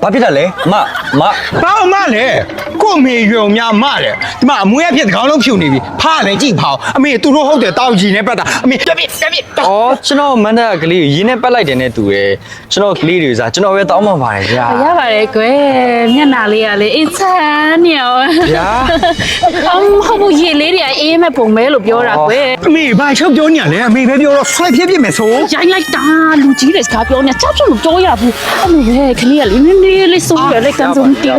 ဘာဖြစ်တယ်လဲမဘာမှလဲကိုမေရွံများမတယ်ဒီမှာအမွေးအဖြစ်တကောင်းလုံးဖြူနေပြီဖားလည်းကြည့်ဖောင်းအမေသူတို့ဟုတ်တယ်တောက်ကြီးနဲ့ပတ်တာအမေတက်ပြစ်အော်ကျွန်တော်မန္တကလေးကိုရင်းနဲ့ပတ်လိုက်တယ်နဲ့တူတယ်ကျွန်တော်ကလေးတွေစားကျွန်တော်ပဲတောင်းမှပါတယ်ဗျာရပါတယ်ကွယ်မျက်နှာလေးကလေအင်းချမ်းနေရောဗျာဟုတ်ဘူးရေလေးတွေကအေးမဲ့ပုံမဲလို့ပြောတာကွယ်အမေဘာချုပ်ပြောနေရလဲအမေပဲပြောတော့ဆွဲဖြစ်ဖြစ်မယ်ဆိုရိုင်းလိုက်တာလူကြီးတွေစကားပြောနေချက်ချက်လို့ပြောရဘူးအဲ့လိုပဲခလေးကလေနည်းနည်းလေးစိုးရလိုက်ကန်းစုံတီး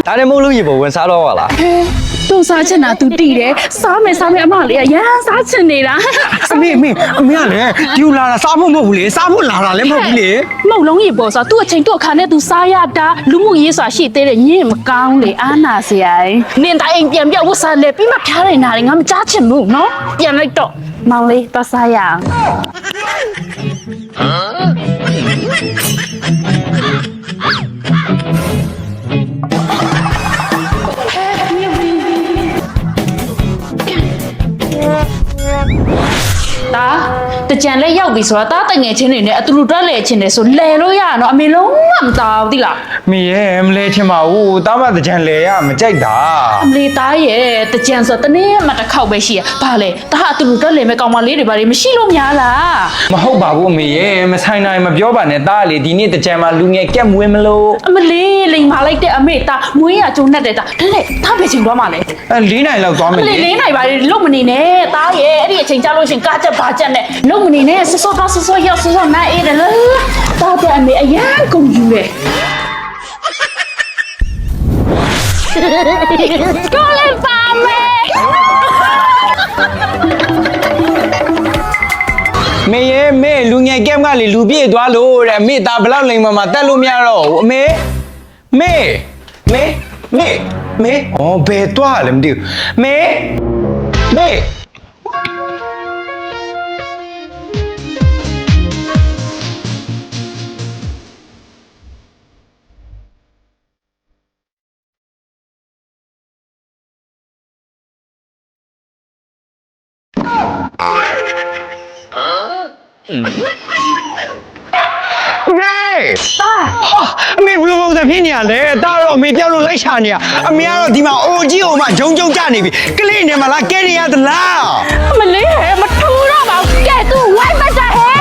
ဒါနဲ့မို့လို့ရေပေါ်ဝင်စားတော့ပါလားသူစားချင်တာသူတီးတယ်စားမယ်အမလေးရမ်းစားချင်နေတာအမေကလည်းဒီလာတာစားဖို့မဟုတ်ဘူးလေစားဖို့လာတာလည်းမဟုတ်ဘူးလေမုတ်လုံးရေပေါ်စားသူ့အချိန်သူ့အခါနဲ့သူစားရတာလူမှုရေးစွာရှိသေးတယ်ညင်မကောင်းလေအာနာစရိုင်းနင်တိုင်းပြန်ပြောက်ဝတ်စားလေပြီးမှဖျားနေတာလေငါမကြားချင်ဘူးနော်ပြန်လိုက်တော့မောင်လေးသွားစားရအောင်တကြံလဲရောက်ပြီဆိုတာတားတငယ်ချင်းတွေနဲ့အတူတူတွက်လဲချင်းတယ်ဆိုလဲလို့ရတော့အမေလုံးဝမသားဘူးသိလားမေရဲ့မလဲချင်ပါဘူးတားမတကြံလဲရမကြိုက်တာအမေသားရဲ့တကြံဆိုတနေ့မှတစ်ခေါက်ပဲရှိရဘာလဲတားအတူတူတွက်လဲမဲ့ကောင်မလေးတွေဘာတွေမရှိလို့များလားမဟုတ်ပါဘူးအမေရဲ့မဆိုင်နိုင်မပြောပါနဲ့တားလေဒီနေ့တကြံမှာလူငယ်ကက်မွေးမလို့အမလေးလိန်မာလိုက်တဲ့အမေသားမွေးရကျုံနဲ့တဲ့တာဒါနဲ့တားပဲချိန်သွားမှလဲ4နိုင်လောက်သွားမယ်လေ4နိုင်ပါလေလုံမနေနဲ့တားရဲ့အဲ့ဒီအချိန်ကြာလို့ရှင်ကားချက်ဘာချက်နဲ့လုံမနေနဲ့ဆောရောက်ဆောနိုင်အေးတယ်တားတဲ့အမေအရန်ကုန်ယူတယ်ကိုလည်းပါမယ်မေလူငယ်ကက်ကလေလူပြည့်သွားလို့တဲ့အမေဒါဘလောက်လိမ်မတက်လို့မရတော့ဘူးအမေဩဘယ်သွားလဲမသိဘူးမေအမေဘယ်လိုဖြစ်နေရလဲတားတော့အမေပြောက်လို့လိုက်ချနေရအမေကတော့ဒီမှာအိုကြီးအိုမဂျုံကြနေပြီကလေးနေမလားကဲနေရသလားမလေးဟဲ့မထူတော့ပါဘူးကဲသူဝိုင်းမစားဟဲ့